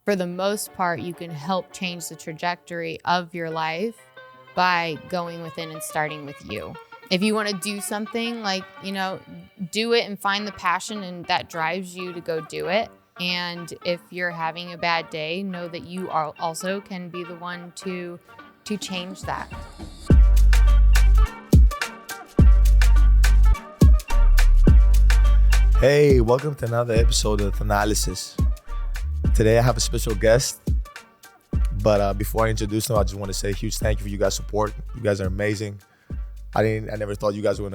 for the most part, you can help change the trajectory of your life by going within and starting with you. If you want to do something, like, do it and find the passion and that drives you to go do it. And if you're having a bad day, know that you also can be the one to change that. Hey, welcome to another episode of Thanalysis. Today I have a special guest, but before I introduce them, I just want to say a huge thank you for you guys' support. You guys are amazing. I never thought you guys would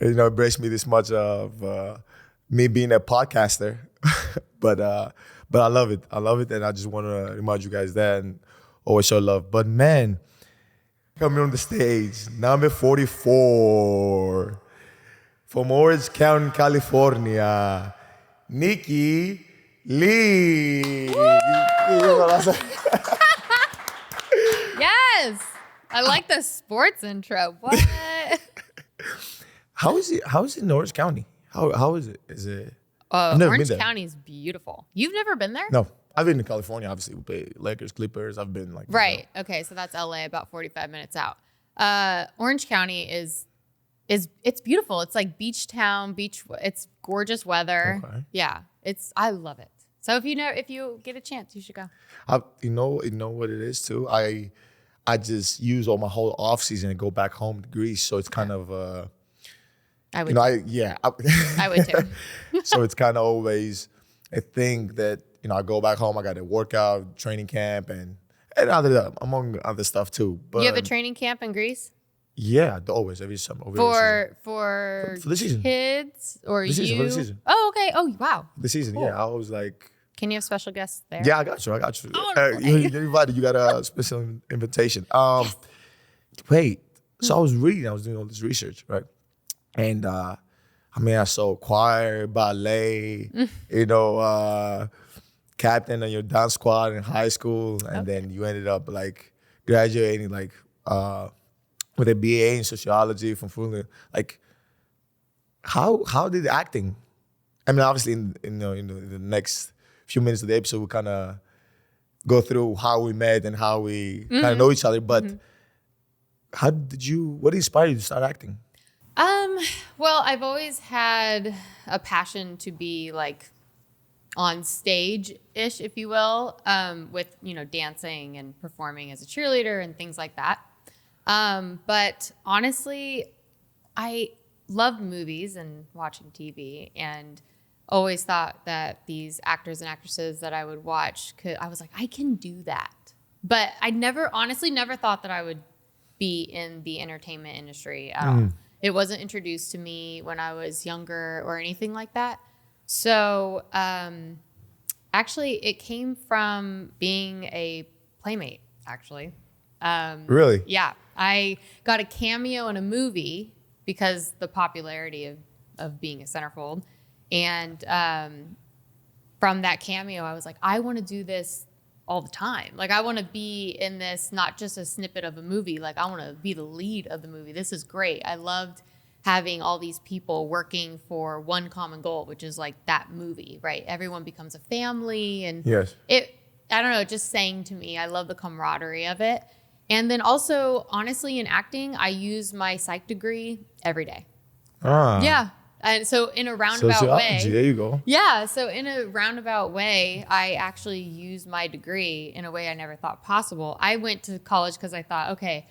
embrace me this much of me being a podcaster, but I love it. I love it, and I just want to remind you guys that and always show love. But man, coming on the stage, number 44. From Orange County, California, Nikki Leigh. Yes, I like the sports intro. What? How is it in Orange County? How is it? Is it? Orange County is beautiful. You've never been there? No, I've been in California. Obviously, we play Lakers, Clippers. I've been like right. Okay, so that's LA, about 45 minutes out. Orange County it's beautiful. It's like beach town, it's gorgeous weather. Okay. Yeah, I love it. So if you get a chance, you should go. You know what it is too. I just use all my whole off season and go back home to Greece. So it's kind of I would. I would too. So it's kind of always a thing that I go back home. I got a workout, training camp, and among other stuff too. But you have a training camp in Greece? Yeah, always, every summer. For the season. Kids or for the season. Oh, okay. Oh, wow. The season, cool. Yeah. I was like... Can you have special guests there? Yeah, I got you. Oh, you're invited. You got a special invitation. Wait. So I was doing all this research, right? And I saw choir, ballet, captain on your dance squad in high school. And then you ended up like graduating with a BA in sociology from Fulham. Like, how did acting? Obviously, in the next few minutes of the episode, we kind of go through how we met and how we kind of know each other. But what inspired you to start acting? Well, I've always had a passion to be like on stage-ish, if you will, with dancing and performing as a cheerleader and things like that. But honestly, I loved movies and watching TV and always thought that these actors and actresses that I would watch I was like, I can do that. But I never thought that I would be in the entertainment industry at all. It wasn't introduced to me when I was younger or anything like that. So, actually it came from being a playmate, actually. Really? Yeah. I got a cameo in a movie because the popularity of being a centerfold. And from that cameo, I was like, I want to do this all the time. Like, I want to be in this, not just a snippet of a movie. Like, I want to be the lead of the movie. This is great. I loved having all these people working for one common goal, which is like that movie, right? Everyone becomes a family. And yes. I don't know, it just sang to me. I love the camaraderie of it. And then also, honestly, in acting, I use my psych degree every day. Yeah. And so in a roundabout way. There you go. Yeah. So in a roundabout way, I actually use my degree in a way I never thought possible. I went to college because I thought, I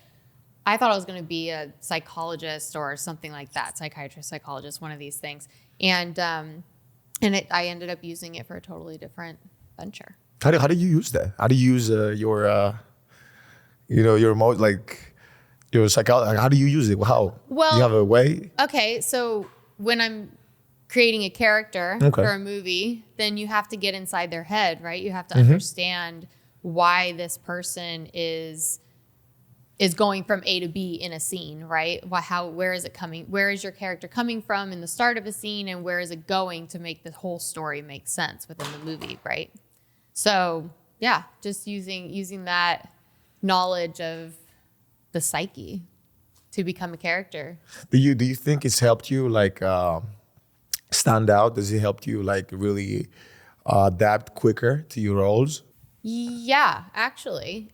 was going to be a psychologist or something like that. Psychiatrist, psychologist, one of these things. And I ended up using it for a totally different venture. How do you use that? How do you use your psychology? How do you use it? How? Well, do you have a way? Okay, so when I'm creating a character for a movie, then you have to get inside their head, right? You have to understand why this person is going from A to B in a scene, right? Where is it coming? Where is your character coming from in the start of a scene, and where is it going to make the whole story make sense within the movie, right? So yeah, just using that knowledge of the psyche to become a character. Do you think it's helped you like stand out? Does it help you like really adapt quicker to your roles? Yeah, actually,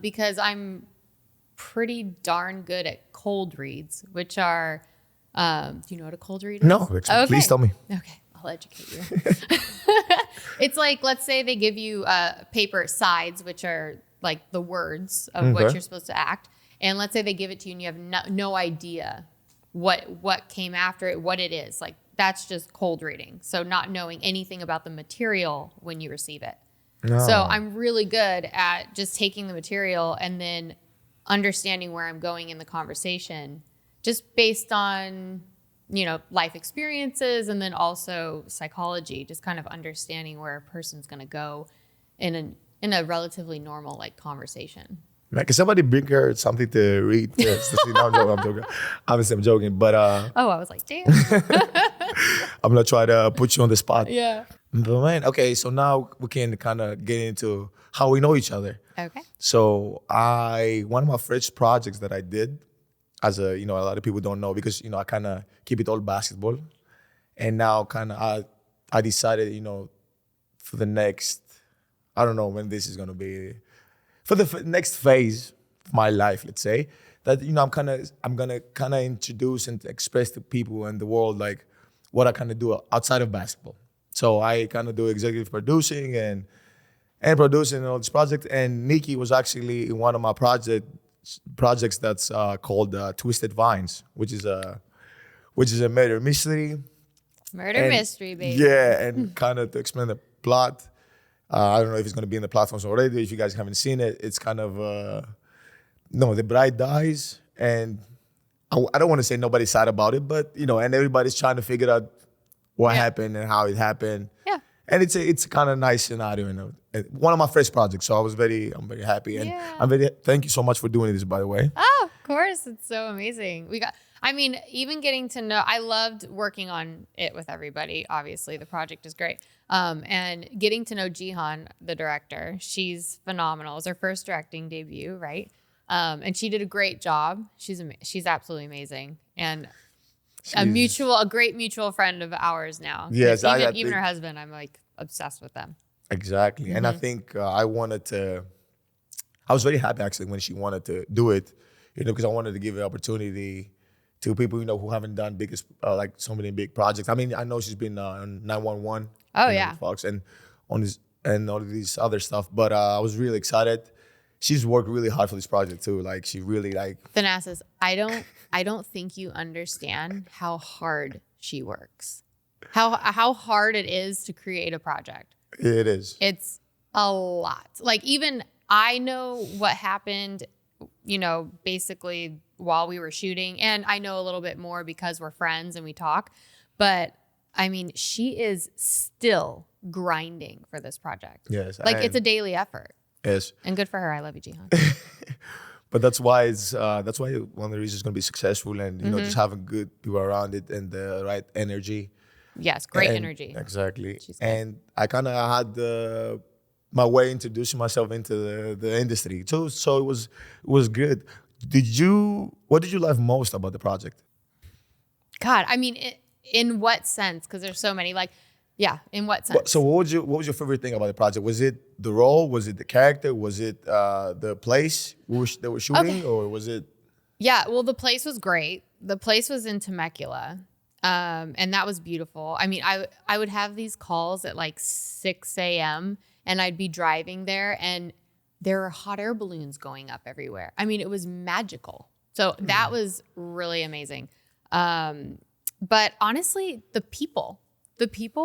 because I'm pretty darn good at cold reads, which are, do you know what a cold read is? No, please tell me. Okay, I'll educate you. It's like, let's say they give you paper sides, which are like the words of what you're supposed to act. And let's say they give it to you and you have no idea what came after it, what it is. Like, that's just cold reading. So not knowing anything about the material when you receive it. No. So I'm really good at just taking the material and then understanding where I'm going in the conversation, just based on, life experiences, and then also psychology, just kind of understanding where a person's going to go in a relatively normal like conversation. Man, can somebody bring her something to read? Yes, no, I'm joking. Obviously, I'm joking, but I was like, damn. I'm gonna try to put you on the spot. Yeah. But man, okay, so now we can kind of get into how we know each other. Okay. So one of my first projects that I did, as a lot of people don't know, because I kind of keep it all basketball, and now kind of I decided for the next, I don't know when this is gonna be, for the next phase of my life, let's say, that I'm gonna kind of introduce and express to people and the world like what I kind of do outside of basketball. So I kind of do executive producing and producing all this project. And Nikki was actually in one of my projects that's called Twisted Vines, which is a murder mystery. Mystery, baby. Yeah, and kind of to explain the plot. I don't know if it's going to be in the platforms already. If you guys haven't seen it, it's kind of the bride dies, and I don't want to say nobody's sad about it, but and everybody's trying to figure out what happened and how it happened. Yeah. And it's a kind of nice scenario, one of my first projects. So I'm very happy, and thank you so much for doing this, by the way. Oh, of course, it's so amazing. Even getting to know, I loved working on it with everybody. Obviously, the project is great. And getting to know Jihan, the director, she's phenomenal. It was her first directing debut, right? And she did a great job. She's absolutely amazing, and a great mutual friend of ours now. Yes, even her husband, I'm like obsessed with them. Exactly, and I think I was very happy actually when she wanted to do it, because I wanted to give an opportunity to people who haven't done like so many big projects. I mean, I know she's been on 911. Oh yeah, Fox and on this and all of these other stuff. But I was really excited. She's worked really hard for this project too. Like she really Thanasis, I don't think you understand how hard she works. How hard it is to create a project. It is. It's a lot. Like, even I know what happened, basically while we were shooting, and I know a little bit more because we're friends and we talk, but I mean, she is still grinding for this project. Yes. It's a daily effort. Yes. And good for her. I love you, Jihan. But that's why one of the reasons it's going to be successful, and just having good people around it and the right energy. Yes, great energy. Exactly. And I kind of had my way introducing myself into the industry too, so it was good. What did you love most about the project? God, I mean, in what sense? Because there's so many. In what sense? So what was your favorite thing about the project? Was it the role? Was it the character? Was it the place they were shooting? Or was it? Yeah, well, the place was great. The place was in Temecula, and that was beautiful. I mean, I would have these calls at like 6 a.m., and I'd be driving there, and there were hot air balloons going up everywhere. I mean, it was magical. So that was really amazing. But honestly, the people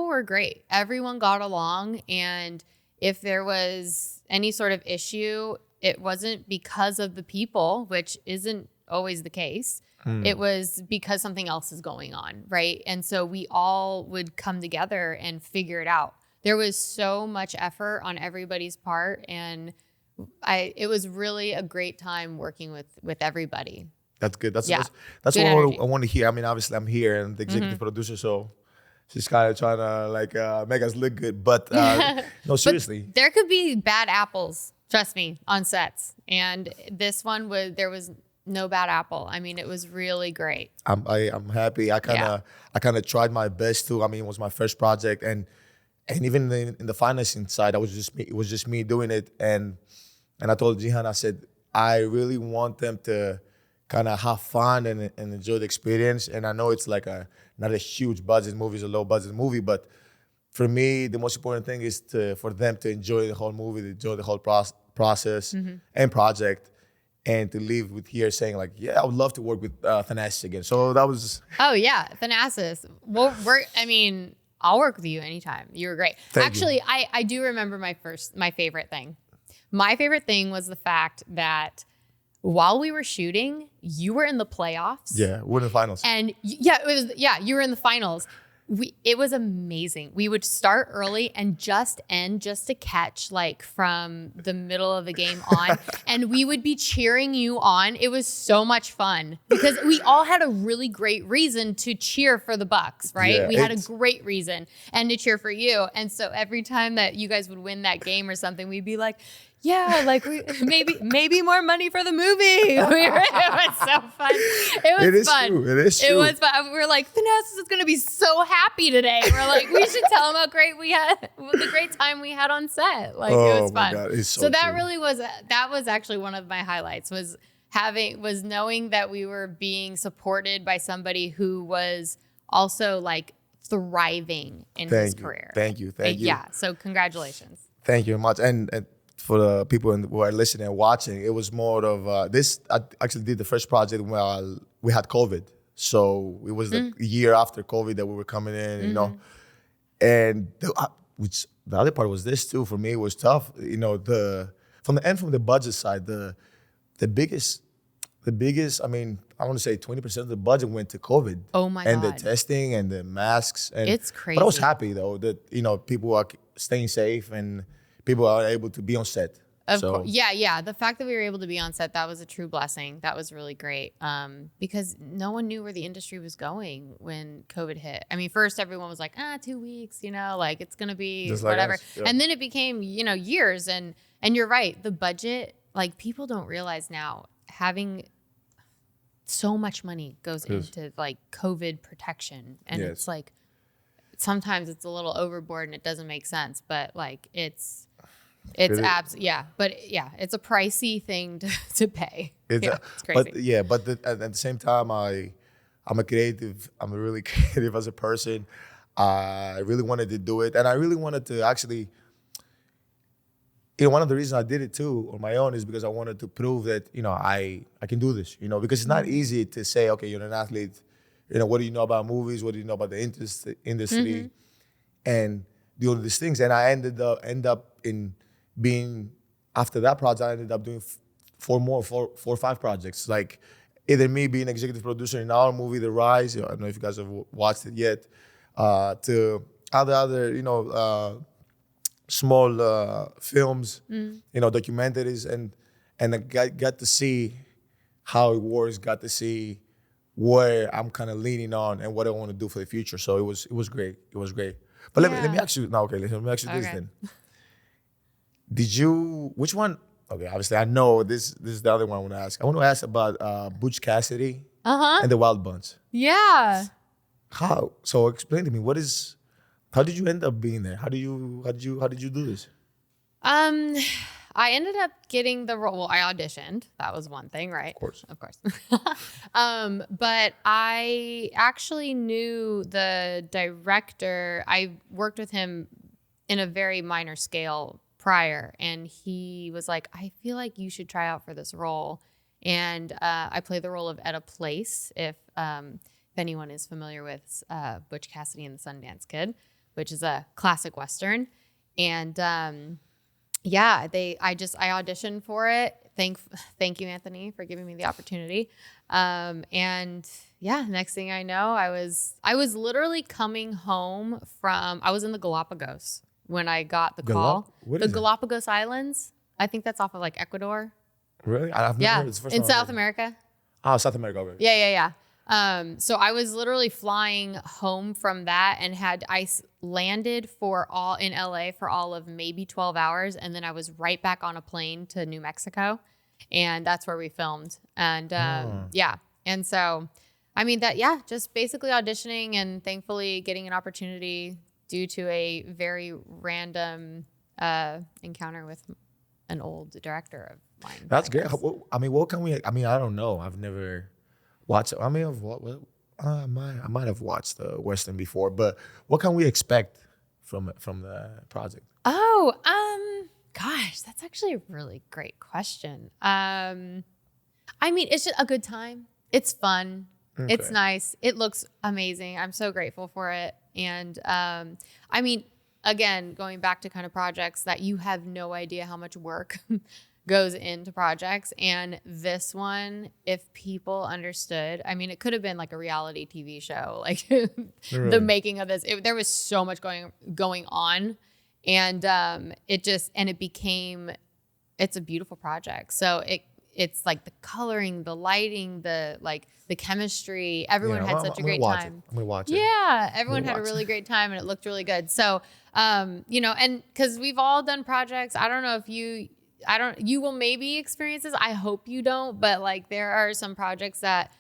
were great. Everyone got along. And if there was any sort of issue, it wasn't because of the people, which isn't always the case. It was because something else is going on, right? And so we all would come together and figure it out. There was so much effort on everybody's part, and it was really a great time working with everybody. That's good. That's what I want to hear. I mean, obviously I'm here and the executive producer, so she's kind of trying to make us look good. But no, seriously. But there could be bad apples, trust me, on sets. And this one there was no bad apple. I mean, it was really great. I'm happy. I kind of tried my best too. I mean, it was my first project, and and even in the financing side, it was just me doing it. And I told Jihan, I said, I really want them to kind of have fun and enjoy the experience. And I know it's like not a huge budget movie, it's a low budget movie, but for me, the most important thing is for them to enjoy the whole movie, to enjoy the whole process and project, and to leave with here saying like, yeah, I would love to work with Thanasis again. So that was. Oh yeah, Thanasis. Well, I'll work with you anytime. You were great. Actually, I do remember my favorite thing. My favorite thing was the fact that while we were shooting, you were in the playoffs. Yeah, we're in the finals. And you were in the finals. It was amazing. We would start early and just end just to catch like from the middle of the game on. And we would be cheering you on. It was so much fun because we all had a really great reason to cheer for the Bucks, right? Yeah, we had a great reason and to cheer for you. And so every time that you guys would win that game or something, we'd be like, yeah, like maybe more money for the movie. It was so fun. It was fun. True. It is true. It was fun. We were like, Thanasis is going to be so happy today. We're like, we should tell him how great we had, the great time we had on set. Like, it was fun. God, it's so that really was, that was actually one of my highlights was knowing that we were being supported by somebody who was also like thriving in his career. Thank you. Yeah. So congratulations. Thank you very much. And for the people who are listening and watching, it was more of this. I actually did the first project while we had COVID. So it was the year after COVID that we were coming in, you know. And which the other part was this too, for me, it was tough. You know, from the budget side, the biggest, I mean, I want to say 20% of the budget went to COVID. Oh my God. And the testing and the masks. And, it's crazy. But I was happy though that, you know, people are staying safe and people are able to be on set. Of course. Yeah. The fact that we were able to be on set, that was a true blessing. That was really great. Because no one knew where the industry was going when COVID hit. I mean, first everyone was like, 2 weeks, you know, like it's going to be just whatever. Like us, yeah. And then it became, you know, years. And you're right. The budget, like people don't realize now having so much money goes into like COVID protection. And it's like, sometimes it's a little overboard and it doesn't make sense, but like it's but it's a pricey thing to pay. It's crazy. But at the same time, I'm a creative. I'm really creative as a person. I really wanted to do it, and I really wanted to actually. You know, one of the reasons I did it too on my own is because I wanted to prove that, you know, I can do this. You know, because it's not easy to say, okay, you're an athlete. You know, what do you know about movies? What do you know about the industry? And doing these things. And I end up in being, after that project, I ended up doing four or five projects. Like either me being executive producer in our movie, The Rise, I don't know if you guys have watched it yet, to other, you know, small films, you know, documentaries. And I got to see how it works, got to see where I'm kind of leaning on and what I want to do for the future. So it was great. It was great. But let me ask you now. Okay, let me ask you this then. Which one? Okay, obviously I know this is the other one I want to ask. I want to ask about Butch Cassidy and the Wild Bunch. Yeah. How? So explain to me how did you end up being there? How did you do this? I ended up getting the role. Well, I auditioned. That was one thing, right? Of course. But I actually knew the director. I worked with him in a very minor scale prior, and he was like, I feel like you should try out for this role. And I play the role of Etta Place, if anyone is familiar with Butch Cassidy and the Sundance Kid, which is a classic Western. And I auditioned for it. Thank you, Anthony, for giving me the opportunity. Next thing I know, I was literally coming home I was in the Galapagos when I got the call. The Galapagos Islands. I think that's off of like Ecuador. Really? I've never heard. It's the first in time South America. Oh, South America. Okay. Yeah. So I was literally flying home from that and I landed in LA for all of maybe 12 hours. And then I was right back on a plane to New Mexico, and that's where we filmed. And And so, I mean just basically auditioning and thankfully getting an opportunity due to a very random encounter with an old director of mine. That's great. I mean, what can we? I mean, I don't know. I've never watched. I may have. I might have watched the Western before, but what can we expect from the project? Oh, gosh, that's actually a really great question. I mean, it's just a good time. It's fun. Okay. It's nice. It looks amazing. I'm so grateful for it. And I mean, again, going back to kind of projects that you have no idea how much work goes into projects. And this one, if people understood, I mean, it could have been like a reality TV show, like the making of this. There was so much going on. And it's a beautiful project. So it's like the coloring, the lighting, the chemistry. Everyone had such a great time. I'm gonna watch it. Yeah, everyone had a really great time, and it looked really good. So, and because we've all done projects, I don't know if you will maybe experience this. I hope you don't, but like there are some projects that,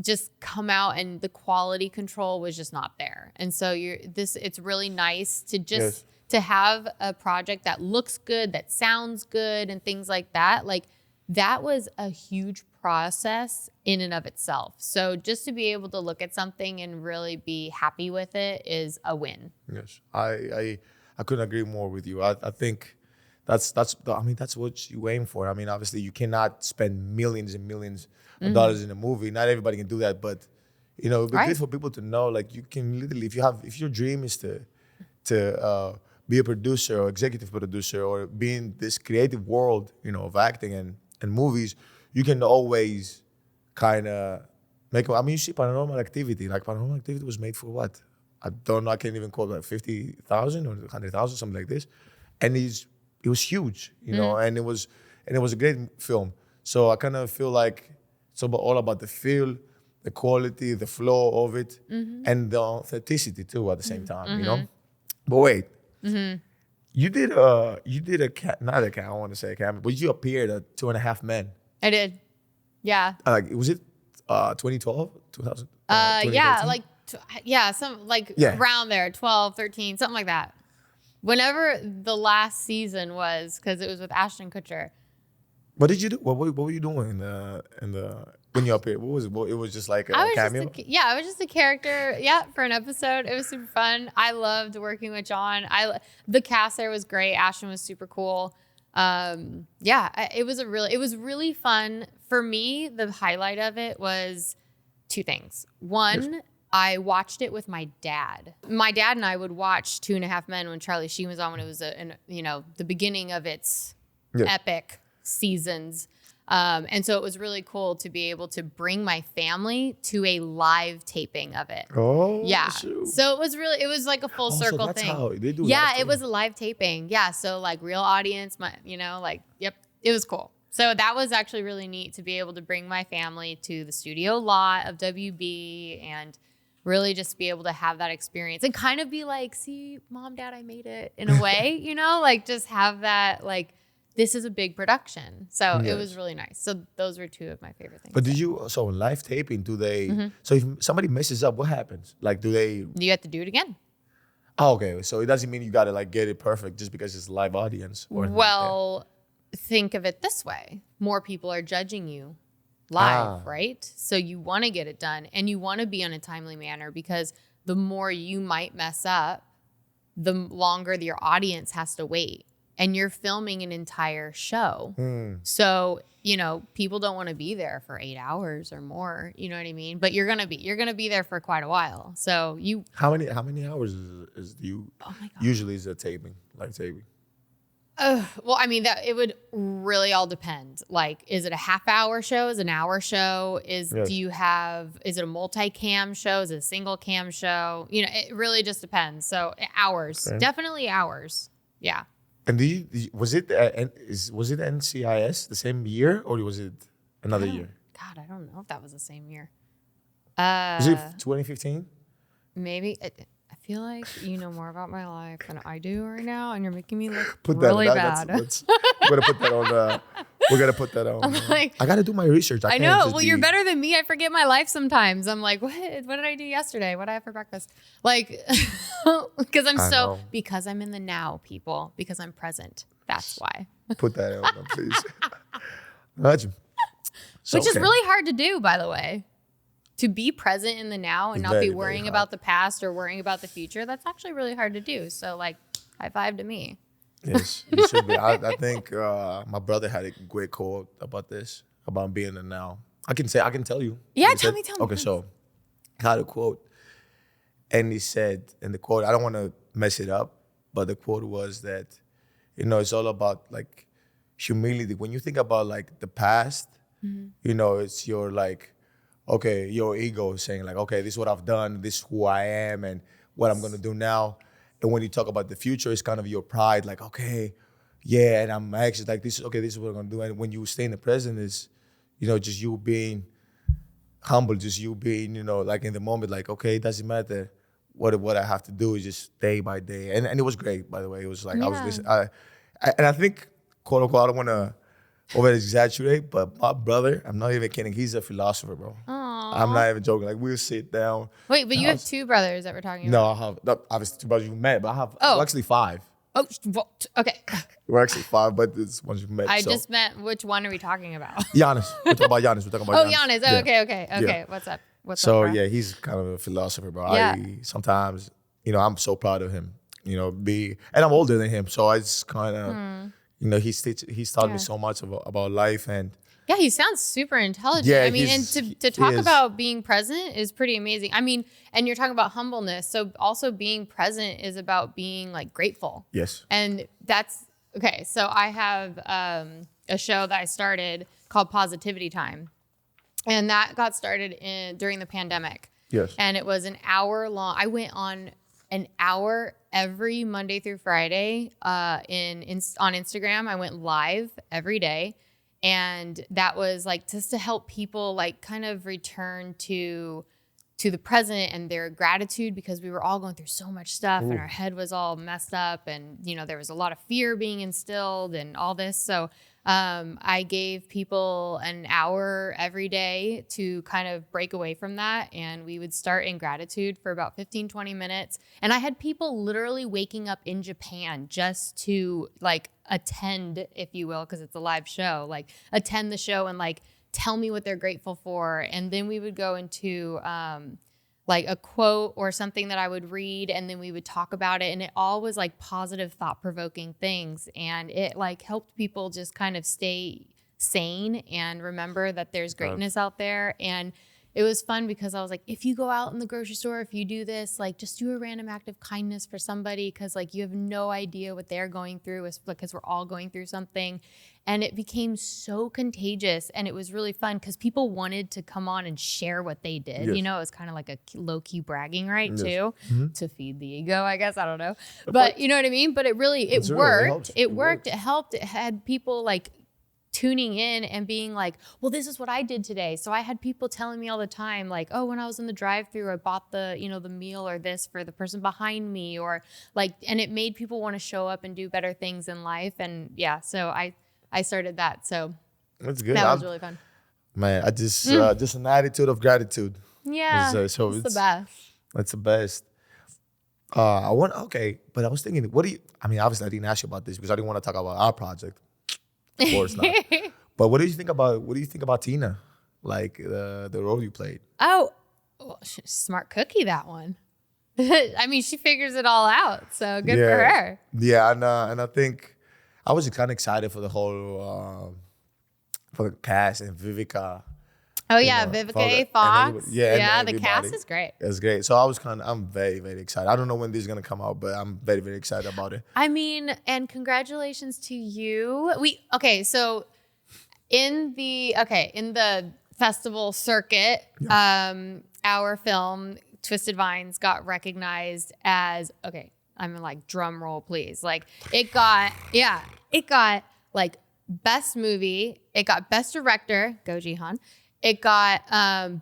just come out and the quality control was just not there. And so it's really nice to just to have a project that looks good, that sounds good, and things like that. Like that was a huge process in and of itself. So just to be able to look at something and really be happy with it is a win. Yes, I couldn't agree more with you. I think that's what you aim for. I mean, obviously you cannot spend millions and millions of dollars in a movie. Not everybody can do that, but it'd be good for people to know, like you can literally, if your dream is to be a producer or executive producer or be in this creative world, of acting and movies, you can always kind of make. I mean, you see Paranormal Activity. Like Paranormal Activity was made for what? I don't know. I can't even quote, like 50,000 or 100,000, something like this, and it was huge, and it was a great film. So I kind of feel like it's all about the feel, the quality, the flow of it, and the authenticity too at the same time, But wait, you did not a camera, I want to say a camera, but you appeared at 2.5 Men. I did, yeah. Was it 2012, 2000? Around there, 12, 13, something like that. Whenever the last season was, because it was with Ashton Kutcher. What did you do? What were you doing in the when you appeared? What was it? It was just like a cameo? I was just a character, for an episode. It was super fun. I loved working with John. The cast there was great. Ashton was super cool. It was really fun. For me, the highlight of it was two things. One, I watched it with my dad. My dad and I would watch 2.5 Men when Charlie Sheen was on, when it was the beginning of its epic seasons. And so it was really cool to be able to bring my family to a live taping of it. Oh, yeah. Shoot. So it was like a full circle thing. How they do it was a live taping. Yeah. So like real audience, it was cool. So that was actually really neat to be able to bring my family to the studio lot of WB and really just be able to have that experience and kind of be like, see, Mom, Dad, I made it in a way, like just have that, like, this is a big production. So it was really nice. So those were two of my favorite things. But so in live taping, do they, so if somebody messes up, what happens? Like, you have to do it again. Oh, okay. So it doesn't mean you got to like get it perfect just because it's a live audience. Think of it this way. More people are judging you live, right? So you want to get it done and you want to be on a timely manner, because the more you might mess up, the longer your audience has to wait. And you're filming an entire show. So, people don't want to be there for 8 hours or more, you know what I mean? But you're going to be there for quite a while. So how many hours usually is a taping, live taping? Well, I mean, that it would really all depend. Like, is it a half-hour show? Is it an hour show? Is it a multi-cam show? Is it a single cam show? It really just depends. So hours, definitely hours. Yeah. And was it NCIS the same year, or was it another year? God, I don't know if that was the same year. Was it 2015? Maybe. I feel like you know more about my life than I do right now, and you're making me look really bad. I'm gonna put that We're gonna put that on. I'm like, I gotta do my research. I know. Well, you're better than me. I forget my life sometimes. I'm like, what did I do yesterday? What did I have for breakfast? Like, because I'm in the now, people. Because I'm present. That's why. Put that on, please. Imagine. Which is really hard to do, by the way. To be present in the now and not be worrying about the past or worrying about the future. That's actually really hard to do. So, like, high five to me. Yes, you should be. I think my brother had a great quote about this, about being in the now. I can tell you. Yeah, tell me. Okay, so he had a quote, and he said, in the quote, I don't want to mess it up, but the quote was that, it's all about like humility. When you think about like the past, it's your like, okay, your ego is saying like, okay, this is what I've done, this is who I am, and what I'm gonna do now. And when you talk about the future, it's kind of your pride, like, okay, yeah, and I'm actually like, this is what I'm gonna do. And when you stay in the present, is, just you being humble, just you being, like in the moment, like, okay, it doesn't matter what I have to do, is just day by day. And it was great, by the way. It was like, I was listening. And I think, quote unquote, I don't wanna over exaggerate, but my brother, I'm not even kidding, he's a philosopher, bro. Aww. I'm not even joking. Like, we'll sit down. Wait, but you have two brothers that we're talking No, about. I have, not, obviously 2 brothers you met, but I have well, actually 5. Oh, okay. We're actually 5, but it's ones you met. I just meant, which one are we talking about? Giannis. We're talking about Giannis. Giannis. Oh, yeah. okay. Yeah. What's up? So, yeah, he's kind of a philosopher, bro. Yeah. Sometimes, I'm so proud of him, and I'm older than him. So I just kind of, he's taught me so much about life. And yeah, he sounds super intelligent. Yeah, I mean, and to talk about being present is pretty amazing. I mean, and you're talking about humbleness. So also being present is about being like grateful. Yes. And that's, okay. So I have a show that I started called Positivity Time. And that got started during the pandemic. Yes. And it was an hour long. I went on an hour every Monday through Friday on Instagram. I went live every day. And that was like just to help people like kind of return to the present and their gratitude, because we were all going through so much stuff and our head was all messed up, and there was a lot of fear being instilled and all this. So I gave people an hour every day to kind of break away from that. And we would start in gratitude for about 15, 20 minutes. And I had people literally waking up in Japan just to like attend, if you will, because it's a live show, like attend the show and like tell me what they're grateful for. And then we would go into like a quote or something that I would read, and then we would talk about it. And it all was like positive, thought-provoking things. And it like helped people just kind of stay sane and remember that there's greatness out there. And it was fun because I was like, if you go out in the grocery store, if you do this, like just do a random act of kindness for somebody, because like you have no idea what they're going through, because we're all going through something. And it became so contagious, and it was really fun because people wanted to come on and share what they did. Yes. It was kind of like a low-key bragging right too, to feed the ego, I guess. I don't know. But But you know what I mean? But it worked. helps. It worked. It helped. It had people like tuning in and being like, well, this is what I did today. So I had people telling me all the time, like, oh, when I was in the drive-thru, I bought the meal or this for the person behind me, or like, and it made people want to show up and do better things in life. And yeah, so I started that. So that's good. That was really fun. Man, I just an attitude of gratitude. Yeah, so it's the best. That's the best. But I was thinking, obviously I didn't ask you about this because I didn't want to talk about our project. Of course not. But what do you think about Tina? Like the role you played? Oh, well, she's a smart cookie, that one. I mean, she figures it all out. So good for her. Yeah, and I think I was kind of excited for the whole for the cast and Vivica. Oh yeah, Vivica A. Fox. The cast is great. It's great. So I'm very, very excited. I don't know when this is gonna come out, but I'm very, very excited about it. I mean, and congratulations to you. So in the festival circuit, our film Twisted Vines got recognized as, I'm like, drum roll please. Like it got like best movie, it got best director, Go Jihan. It got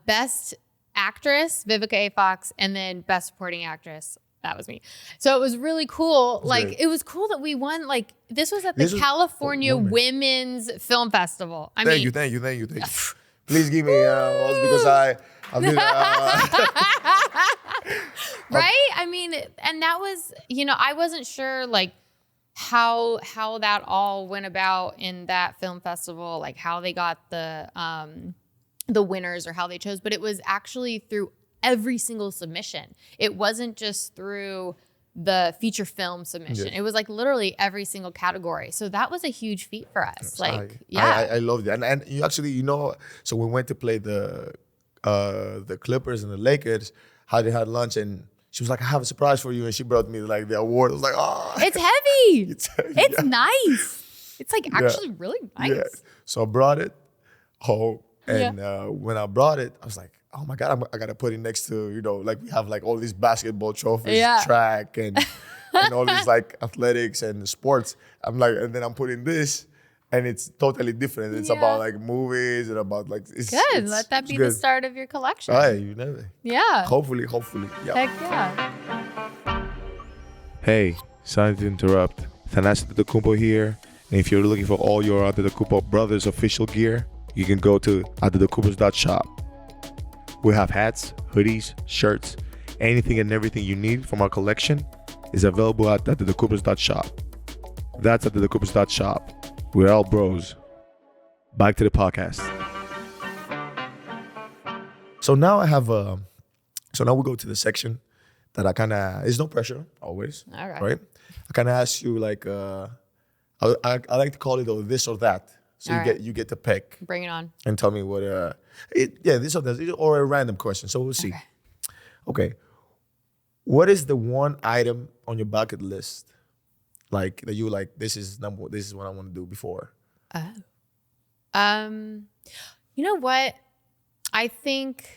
best actress, Vivica A. Fox, and then best supporting actress, That was me. So it was really cool. Like, great. it was cool that we won. Like, this was at the California Women's Film Festival. Thank you. Please give me because I've been right? I mean, and that was, I wasn't sure like how that all went about in that film festival, like how they got the winners or how they chose, but it was actually through every single submission. It wasn't just through the feature film submission. It was like literally every single category. So that was a huge feat for us. I loved it. And you actually, so we went to play the Clippers and the Lakers, how they had lunch, and she was like, I have a surprise for you. And she brought me like the award. I was like, oh. It's heavy. It's nice. It's like actually really nice. Yeah. So I brought it home. And when I brought it, I was like, oh my God, I got to put it next to, like we have like all these basketball trophies, track and all these like athletics and sports. I'm like, and then I'm putting this and it's totally different. It's about like movies and about like, good. Let that be the start of your collection. Right, you never. Yeah. Hopefully. Yeah. Heck yeah. Hey, sorry to interrupt. Thanasis Antetokounmpo here. And if you're looking for all your Antetokounmpo Brothers official gear, you can go to Antetokounbros.shop. We have hats, hoodies, shirts, anything and everything you need from our collection is available at Antetokounbros.shop. That's Antetokounbros.shop. We're all bros. Back to the podcast. So now I have so now we go to the section that I kind of, there's no pressure always. All right. Right? I kind of ask you like, I like to call it this or that. So you get to pick. Bring it on. And tell me what this or that, or a random question. So we'll see. Okay. What is the one item on your bucket list, like that you like? This is what I want to do before. You know what? I think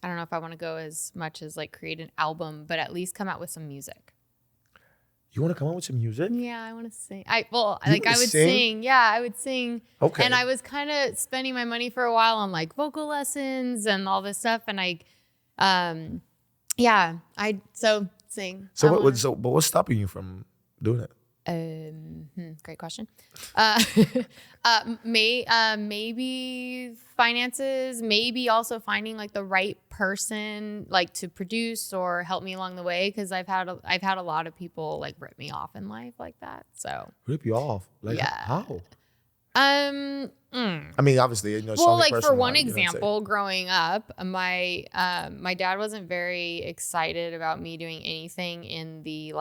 I don't know if I want to go as much as like create an album, but at least come out with some music. You want to come out with some music? Yeah, I want to sing. I would sing. Yeah, I would sing. Okay. And I was kind of spending my money for a while on like vocal lessons and all this stuff. And so sing. But what's stopping you from doing it? Great question. Maybe finances, maybe also finding like the right person like to produce or help me along the way, because I've had a lot of people like rip me off in life like that. So rip you off? Like how? I mean, obviously, well, like for one example, growing up, my dad wasn't very excited about me doing anything in the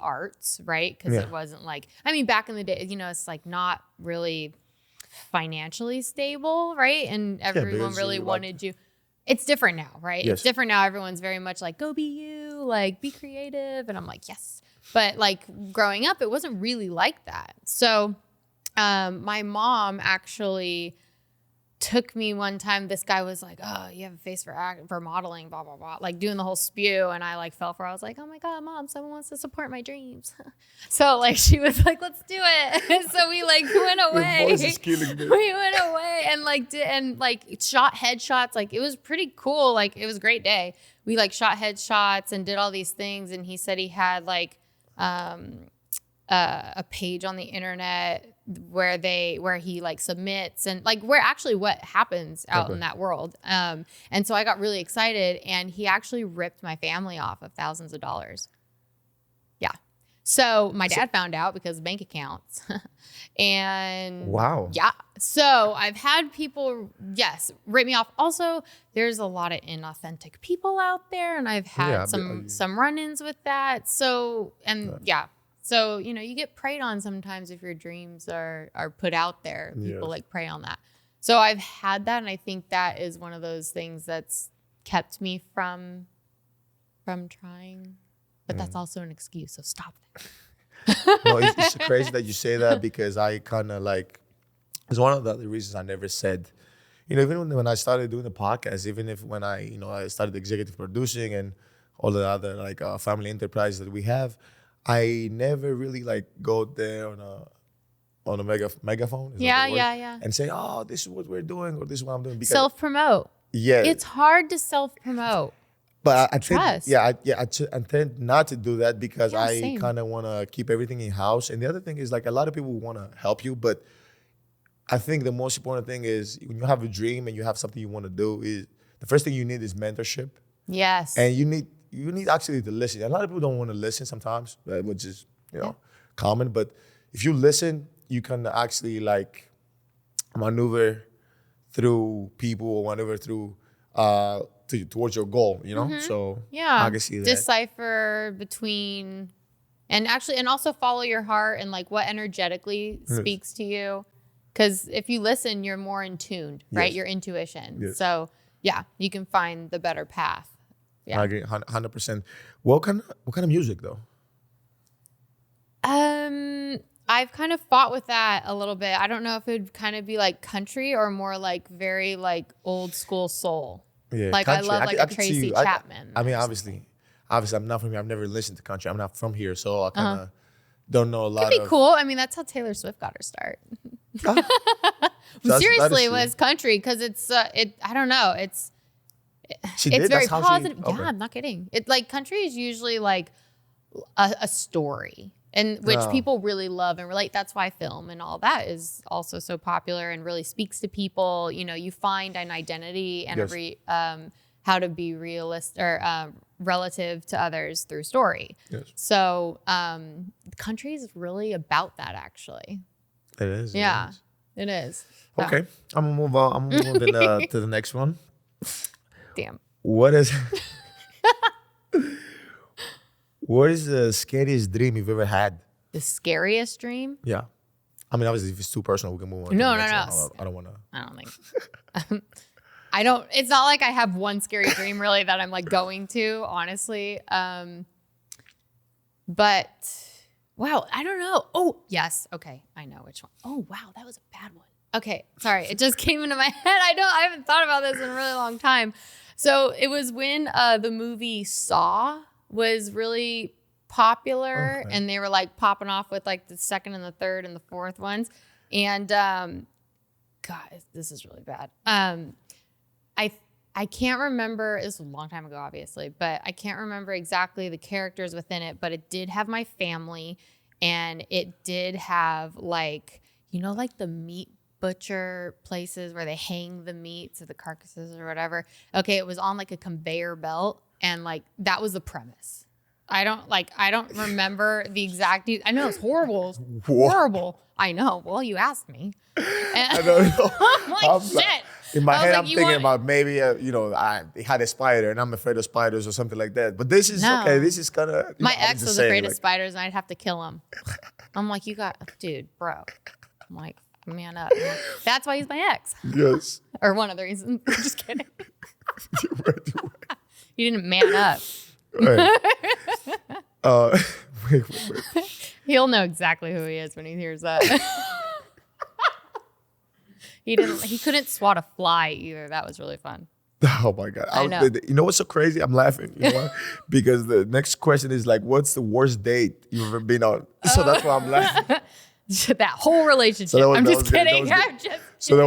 arts, right? Because it wasn't like, I mean, back in the day, it's like not really financially stable, right? And everyone really wanted you. It's different now, right? Yes. It's different now. Everyone's very much like, go be you, like be creative. And I'm like, yes. But like growing up, it wasn't really like that. So my mom actually took me one time. This guy was like, oh, you have a face for modeling, blah, blah, blah, like doing the whole spew. And I like fell for it. I was like, oh my God, Mom, someone wants to support my dreams. So like, she was like, let's do it. So we like went away. Your voice is killing me. We went away and shot headshots. Like it was pretty cool. Like it was a great day. We like shot headshots and did all these things. And he said he had like a page on the internet where he like submits and like where actually what happens out in that world. And so I got really excited, and he actually ripped my family off of thousands of dollars. Yeah. So my dad found out because of bank accounts. And wow. Yeah. So I've had people, rip me off. Also, there's a lot of inauthentic people out there, and I've had some run-ins with that. So, So, you get preyed on sometimes if your dreams are put out there. People like prey on that. So I've had that, and I think that is one of those things that's kept me from trying. But that's also an excuse, so stop that. No, it's crazy that you say that, because I kind of like, it's one of the other reasons I never said, even when I started doing the podcast, even if when I started executive producing and all the other like family enterprise that we have, I never really like go there on a megaphone. Yeah. And say, oh, this is what we're doing, or this is what I'm doing. Because self-promote. Yeah. It's hard to self-promote. But I Trust. I tend not to do that because Yeah, I same. kind of want to keep everything in house. And the other thing is like a lot of people want to help you, but I think the most important thing is when you have a dream and you have something you want to do, is the first thing you need is mentorship, Yes. and you need actually to listen. A lot of people don't want to listen sometimes, which is common. But if you listen, you can actually like maneuver through people or maneuver through towards your goal. So Yeah. I can see that. Decipher between, and also follow your heart and like what energetically speaks to you. Because if you listen, you're more in tune, right? Yes. Your intuition. Yes. So yeah, you can find the better path. Yeah. I agree 100%. What kind of music though? I've kind of fought with that a little bit. I don't know if it would kind of be like country or more like very like old school soul. Yeah, like country. I love like I a could Tracy see you. Chapman. I mean, or obviously, I'm not from here. I've never listened to country. I'm not from here, so I kind of don't know a lot. Could be cool. I mean, that's how Taylor Swift got her start. Seriously, it was country because it's I don't know. It's very positive. Okay. Yeah, I'm not kidding. It like country is usually like a story, and which people really love and relate. That's why film and all that is also so popular and really speaks to people. You find an identity and how to be realistic or relative to others through story. Yes. So country is really about that, actually. It is. Yeah, it is. So. Okay, I'm gonna move on. I'm gonna move in, to the next one. Damn. What is the scariest dream you've ever had? The scariest dream? Yeah. I mean, obviously, if it's too personal, we can move on. No. I don't want to. I don't think. It's not like I have one scary dream really that I'm like going to, honestly. But wow, I don't know. Oh, yes. Okay. I know which one. Oh, wow. That was a bad one. Okay. Sorry. It just came into my head. I haven't thought about this in a really long time. So it was when the movie Saw was really popular and they were like popping off with like the second and the third and the fourth ones. And God, this is really bad. I can't remember, this was a long time ago, obviously, but I can't remember exactly the characters within it, but it did have my family and it did have like, like the meat butcher places where they hang the meats or the carcasses or whatever. Okay, it was on like a conveyor belt and like that was the premise. I don't remember the exact. I know it's horrible. It's horrible. I know. Well, you asked me. And I don't know. I'm like, shit. In my head, I'm thinking about maybe, I had a spider and I'm afraid of spiders or something like that. But this is, okay, this is kind of... My ex was afraid of spiders and I'd have to kill him. I'm like, dude, bro. I'm like, man up. Like, that's why he's my ex. Yes. Or one of the reasons. I'm just kidding. He didn't man up. Right. Wait. He'll know exactly who he is when he hears that. He couldn't swat a fly either. That was really fun. Oh my God. I know. You know what's so crazy? I'm laughing. You know why? Because the next question is like, what's the worst date you've ever been on? So that's why I'm laughing. That whole relationship. I'm just kidding. So that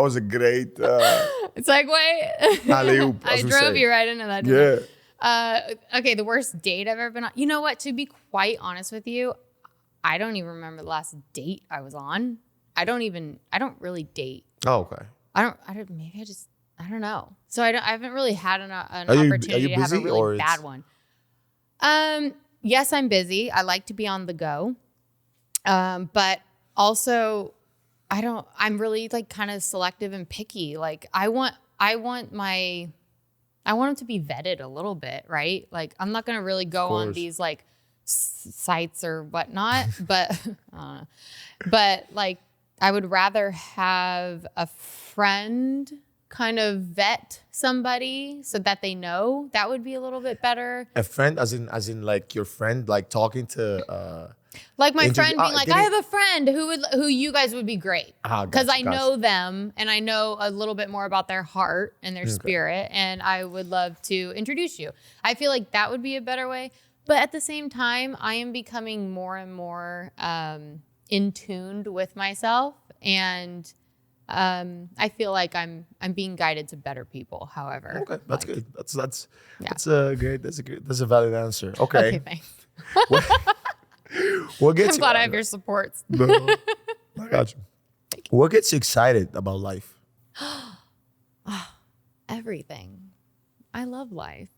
was a great segue. Alley-oop, I drove you right into that. Yeah. Okay, the worst date I've ever been on. You know what? To be quite honest with you, I don't even remember the last date I was on. I don't really date. Oh, okay. I don't know. So I haven't really had an opportunity to have a really bad one. Yes, I'm busy. I like to be on the go. But also I'm really like kind of selective and picky. Like I want them to be vetted a little bit, right? Like I'm not going to really go on these like sites or whatnot, but like I would rather have a friend kind of vet somebody so that they know. That would be a little bit better. A friend as in like your friend, like talking to like my friend being like, I have a friend who you guys would be great. Because I know them and I know a little bit more about their heart and their spirit, and I would love to introduce you. I feel like that would be a better way. But at the same time, I am becoming more and more in tuned with myself, and I feel like I'm being guided to better people. However, Okay, that's like, good. That's a great. That's a valid answer. Okay. Okay, thanks. What gets I'm glad I have your supports. No, I got you. What gets you excited about life? Everything. I love life.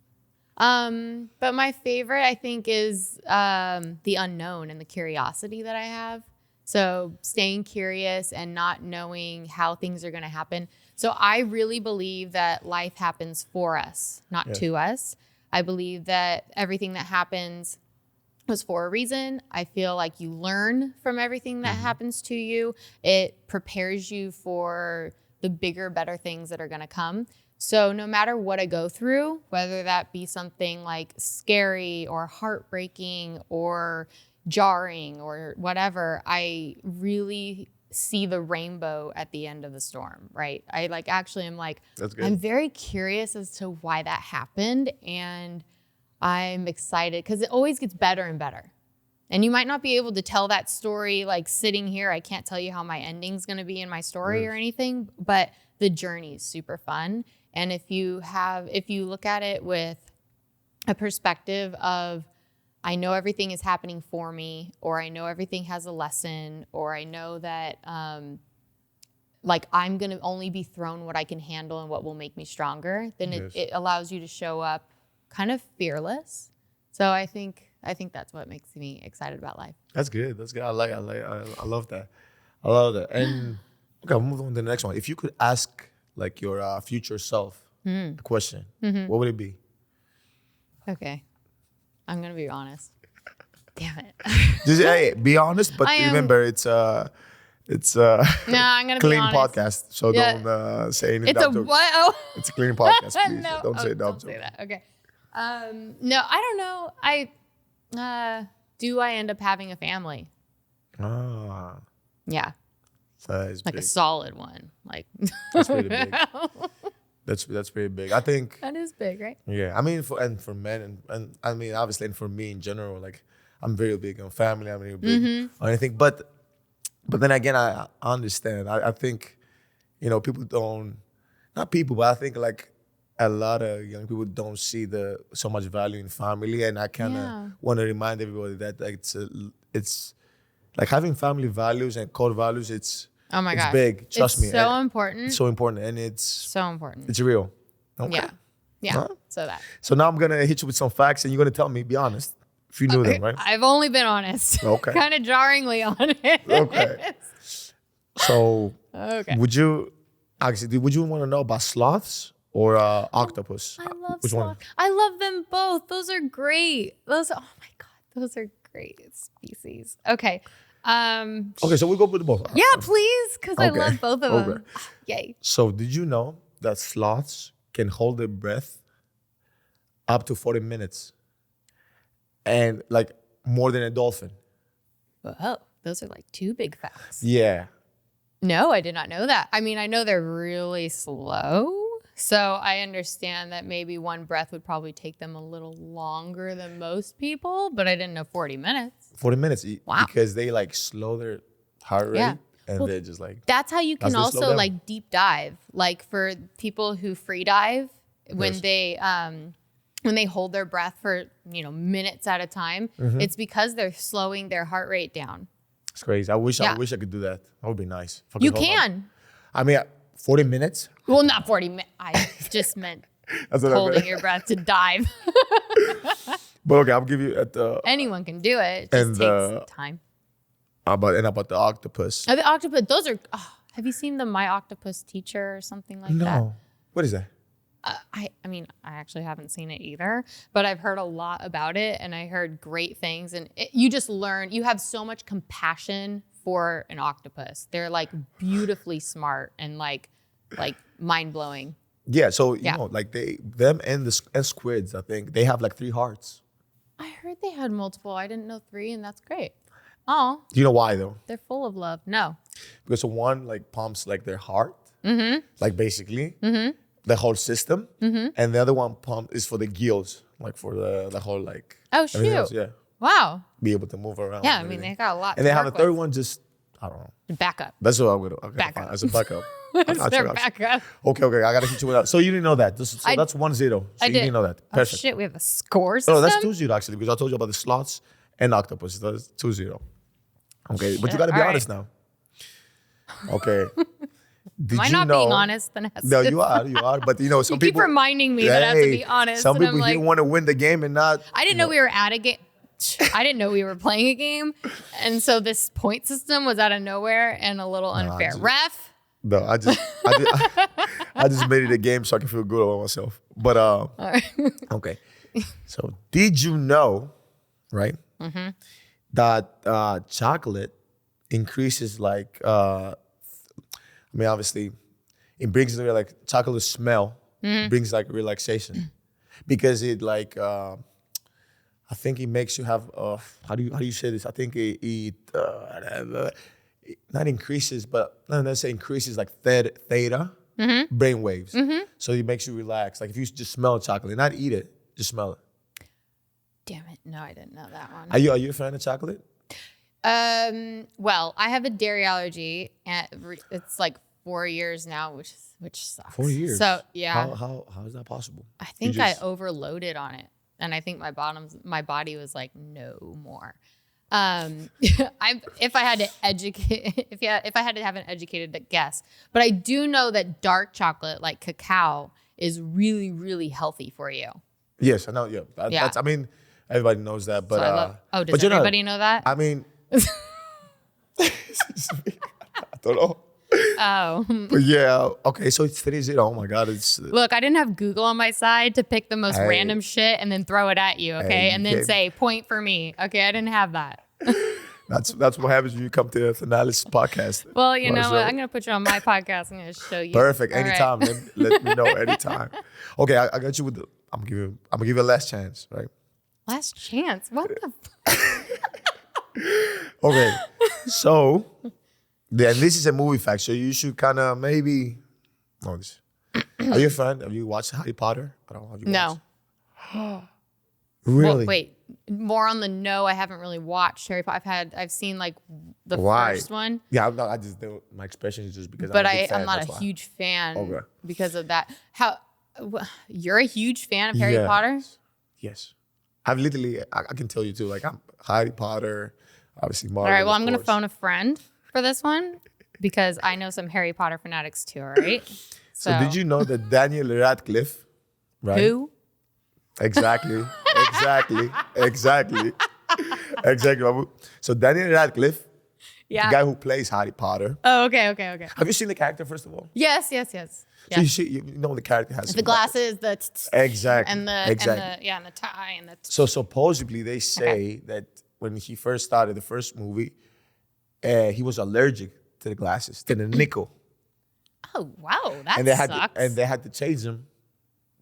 But my favorite, I think, is the unknown and the curiosity that I have. So staying curious and not knowing how things are going to happen. So I really believe that life happens for us, not to us. I believe that everything that happens was for a reason. I feel like you learn from everything that happens to you. It prepares you for the bigger, better things that are going to come. So no matter what I go through, whether that be something like scary or heartbreaking or jarring or whatever, I really see the rainbow at the end of the storm, right? I like actually am like, That's good. I'm very curious as to why that happened. And I'm excited because it always gets better and better. And you might not be able to tell that story like sitting here. I can't tell you how my ending's going to be in my story or anything, but the journey is super fun. And if you look at it with a perspective of, I know everything is happening for me, or I know everything has a lesson, or I know that like I'm going to only be thrown what I can handle and what will make me stronger, then it allows you to show up kind of fearless. So I think that's what makes me excited about life. That's good. That's good. I love that. I love that. And okay, we'll move on to the next one. If you could ask like your future self a question, what would it be? Okay. I'm going to be honest. Damn it. Just be honest, but remember it's no, I'm going to be clean honest. podcast, so don't say any It's dumb a jokes. what? Oh. It's a clean podcast, please. No, Don't say dumb don't say jokes. that. Okay. No, I don't know. Do I end up having a family? Ah, Yeah. that is Like big. a solid one. Like That's pretty big. That's pretty big. I think. that is big, right? Yeah, I mean, for men and I mean, obviously, and for me in general, like I'm very big on family. I'm very big on anything. But then again, I understand. I think, people don't, not people, but I think like a lot of young people don't see so much value in family, and I kind of want to remind everybody that like, it's like having family values and core values. It's gosh. big. Trust me. It's so important. It's so important, and it's So important. it's real. Okay. Yeah. Huh? So now I'm gonna hit you with some facts, and you're gonna tell me. Be honest, if you knew them, right? I've only been honest. Okay. Kind of jarringly honest. Okay. So, Okay. would you want to know about sloths or octopus? I love Which sloth. one? I love them both. Those are great. Oh my God. Those are great species. Okay. Okay, so we'll go with both. Yeah, please, because I Okay. love both of Okay. them. Yay. So, did you know that sloths can hold their breath up to 40 minutes, and like more than a dolphin? Whoa, those are like two big facts. Yeah. No, I did not know that. I mean, I know they're really slow. So I understand that maybe one breath would probably take them a little longer than most people, but I didn't know 40 minutes. 40 minutes. Wow. Because they like slow their heart rate, Yeah. and Well, they're just like. That's how you can That's the slow also down. like deep dive. Like for people who free dive, when they hold their breath for, minutes at a time, it's because they're slowing their heart rate down. It's crazy. I wish I could do that. That would be nice. If I could You hold on. can. I mean, 40 minutes. Well, not 40 minutes. I just meant That's what I holding meant. your breath to dive. But okay, I'll give you at the Anyone can do it. It just takes time. about the octopus. Oh, the octopus, those are, have you seen the My Octopus Teacher or something like that? No, what is that? I mean, I actually haven't seen it either, but I've heard a lot about it and I heard great things. And you just learn, you have so much compassion for an octopus. They're like beautifully smart and like mind blowing. Yeah, so you know, like them and and squids, I think they have like 3 hearts. I heard they had multiple. I didn't know 3, and that's great. Oh, Do you know why though? they're full of love. No. Because one like pumps like their heart, like basically the whole system, and the other one is for the gills, like for the whole like. Oh, everything shoot. else, yeah, Wow. be able to move around. Yeah, I and mean, everything. they got a lot. And to they have a work third with. one just I don't know. Backup. That's what I'm gonna Backup. find as a backup. It's their backup. Okay. I gotta hit you with that. So you didn't know that. So that's 1-0. So I you did. didn't know that. Oh, Perfect. shit, we have a score system? No, that's 2-0 actually, because I told you about the slots and octopus. That's 2-0. Okay, but you gotta be All honest now. Okay. Did Am I you not know? being honest? Thanasis? No, you are. But some You people keep reminding me that I have to be honest. Some and I'm people like, didn't want to win the game and not. I didn't know we were at a game. I didn't know we were playing a game. And so this point system was out of nowhere and a little unfair. Ref? No, I just made it a game so I can feel good about myself. But okay. So did you know, right? Mm-hmm. That chocolate increases obviously, it brings chocolate smell brings relaxation because it I think it makes you have how do you say this? I think it not increases, but let's say increases theta brain waves. Mm-hmm. So it makes you relax. Like if you just smell chocolate, not eat it, just smell it. Damn it! No, I didn't know that one. Are you a fan of chocolate? Well, I have a dairy allergy, and it's 4 years now, which sucks. 4 years. So yeah. How is that possible? I think I overloaded on it, and I think my body was like, no more. If I had to educate, if I had to have an educated guess, but I do know that dark chocolate like cacao is really, really healthy for you. Yes, I know. Yeah, That's, I mean, everybody knows that, but so does everybody know that? I mean, I don't know. Oh. But yeah, okay, so it's 3-0. Oh my God. Look, I didn't have Google on my side to pick the most random shit and then throw it at you, okay? And then say, point for me. Okay, I didn't have that. That's what happens when you come to the Thanalysis podcast. Well, you know what? I'm going to put you on my podcast. I'm going to show you. Perfect. All anytime. Right. Let me know anytime. Okay, I got you with I'm gonna give you a last chance, right? Last chance? What the Okay, so then this is a movie fact, so you should kind of maybe know this. Are you a fan? Have you watched Harry Potter? I don't know. Have you No. Really? Well, wait. More on the no. I haven't really watched Harry Potter. I've seen the first one. Yeah, I just my expression is just because. But I'm not a huge fan because of that. You're a huge fan of Harry Potter? Yes. I've literally, I can tell you too. I'm Harry Potter, obviously Marvel. All right. Well, I'm gonna phone a friend for this one because I know some Harry Potter fanatics too. All right. So did you know that Daniel Radcliffe, right? Who? Exactly. So Daniel Radcliffe, the guy who plays Harry Potter. Oh, okay. Have you seen the character first of all? Yes. So you know the character has the glasses, exactly, and the tie and the. So supposedly they say that when he first started the first movie, he was allergic to the glasses, to the nickel. Oh wow, that sucks. And they had to change him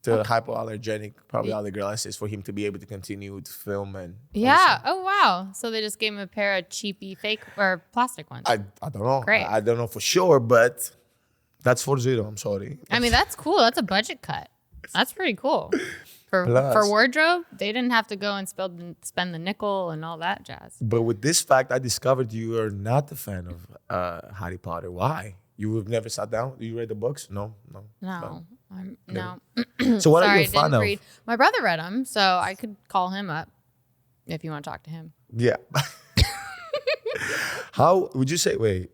to hypoallergenic, probably other glasses for him to be able to continue to film and. Yeah. Oh wow. So they just gave him a pair of cheapy fake or plastic ones. I don't know. Great. I don't know for sure, but that's 4-0. I'm sorry. I mean, that's cool. That's a budget cut. That's pretty cool. For wardrobe, they didn't have to go and spend the nickel and all that jazz. But with this fact, I discovered you are not a fan of Harry Potter. Why? You have never sat down? You read the books? No. No. So what are you a fan of? My brother read them, so I could call him up if you want to talk to him. Yeah. How would you say? Wait.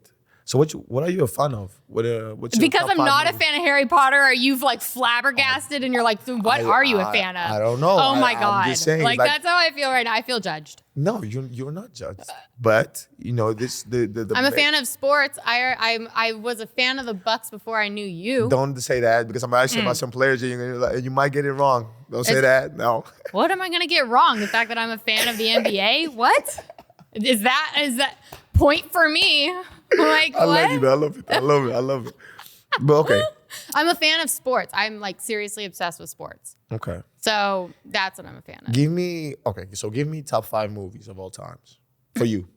So what are you a fan of? What's because I'm not a fan of Harry Potter. Are you flabbergasted and you're like, what are you a fan of? I don't know. Oh my God. I'm just saying, that's how I feel right now. I feel judged. No, you're not judged. But this I'm a fan of sports. I was a fan of the Bucks before I knew you. Don't say that because I'm asking about some players and you might get it wrong. Don't say that. No. What am I gonna get wrong? The fact that I'm a fan of the NBA? What? Is that point for me? Like, I love you, man. I love it. But okay. I'm a fan of sports. I'm seriously obsessed with sports. Okay. So that's what I'm a fan of. Give me top 5 movies of all times for you.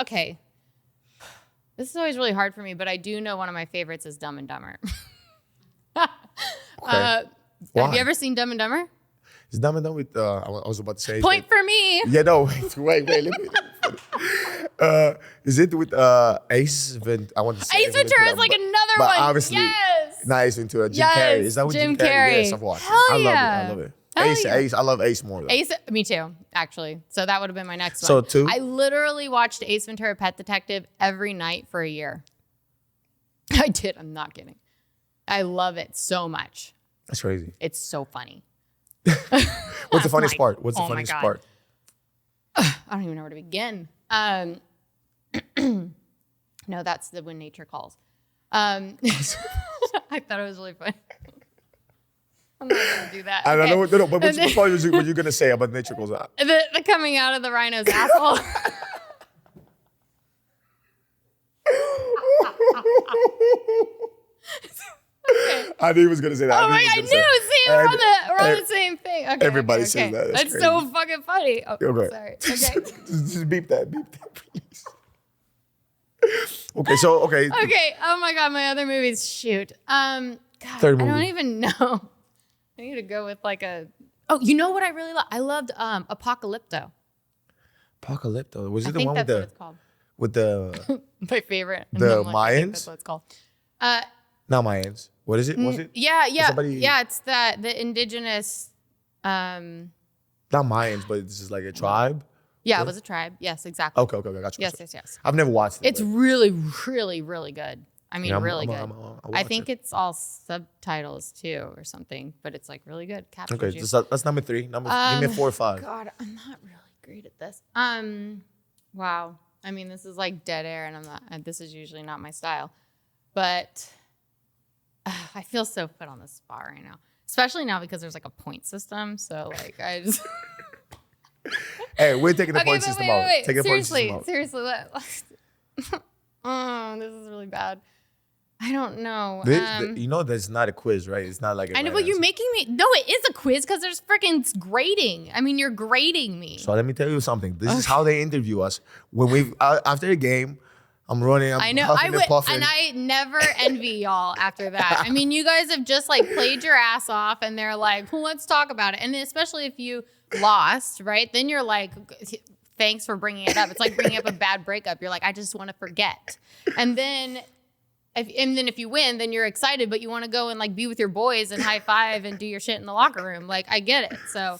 Okay. This is always really hard for me, but I do know one of my favorites is Dumb and Dumber. Okay. Have you ever seen Dumb and Dumber? Is Dumb and Dumber with I was about to say point for me. Yeah, no, wait. Let me Is it with Ace Ventura? I want to say Ace Ventura is like another but one. Obviously, yes. not Ace Ventura. Jim Yes, Carrey. Is that with Jim Carrey? Yes, I've watched Hell it. yeah. I love it. Hell Ace, yeah. Ace. I love Ace more though. Ace, me too, actually. So that would have been my next So one. 2? I literally watched Ace Ventura: Pet Detective every night for a year. I did. I'm not kidding. I love it so much. That's crazy. It's so funny. What's the funniest part? What's the funniest part? I don't even know where to begin. No, that's the When Nature Calls. I thought it was really funny. I'm not gonna do that. I don't know. No, but And what you're gonna say about nature goes out? The coming out of the rhino's asshole. I knew he was gonna say that. Oh my! I knew. See, we're on the same thing. Okay, everybody says that. That's That's so fucking funny. Oh, Okay. sorry. Okay. just beep that, please. Okay. Okay. Oh my god, my other movies. Shoot. God, Third I don't movie. even know. I need to go with like a. Oh, you know what I really love? I loved Apocalypto. Apocalypto. Was I it the think one that's with what the it's called. with the My favorite. And the I'm like, I think Mayans? that's what it's called. not Mayans? What is it? Was it Yeah. somebody- Yeah, it's the indigenous. not Mayans, but it's just like a tribe? Yeah, it was a tribe. Yes, exactly. Okay, got you. Yes. I've never watched it. It's really, really, really good. I mean, Yeah, really good. I'll I watch think it. it's all subtitles too, or something. But it's like really good. Captures Okay, you. that's number 3. Give me a 4 or 5. God, I'm not really great at this. Wow. I mean, this is like dead air, and I'm not. This is usually not my style, but I feel so put on the spot right now, especially now because there's like a point system. So like, I just. Hey, we're taking the Okay, point but system wait, out. wait. Take the point system out. Seriously. Oh, this is really bad. I don't know. You know that's not a quiz, right? It's not like a I know, right but you're answer. making me. No, it is a quiz because there's freaking grading. I mean, you're grading me. So let me tell you something. This is how they interview us. When we after a game, I'm running, I'm I know. huffing and puffing. And I never envy y'all after that. I mean, you guys have just like played your ass off, and they're like, well, "Let's talk about it." And especially if you lost, right? Then you're like, "Thanks for bringing it up." It's like bringing up a bad breakup. You're like, "I just want to forget." And then if you win, then you're excited, but you want to go and like be with your boys and high five and do your shit in the locker room. Like, I get it. So,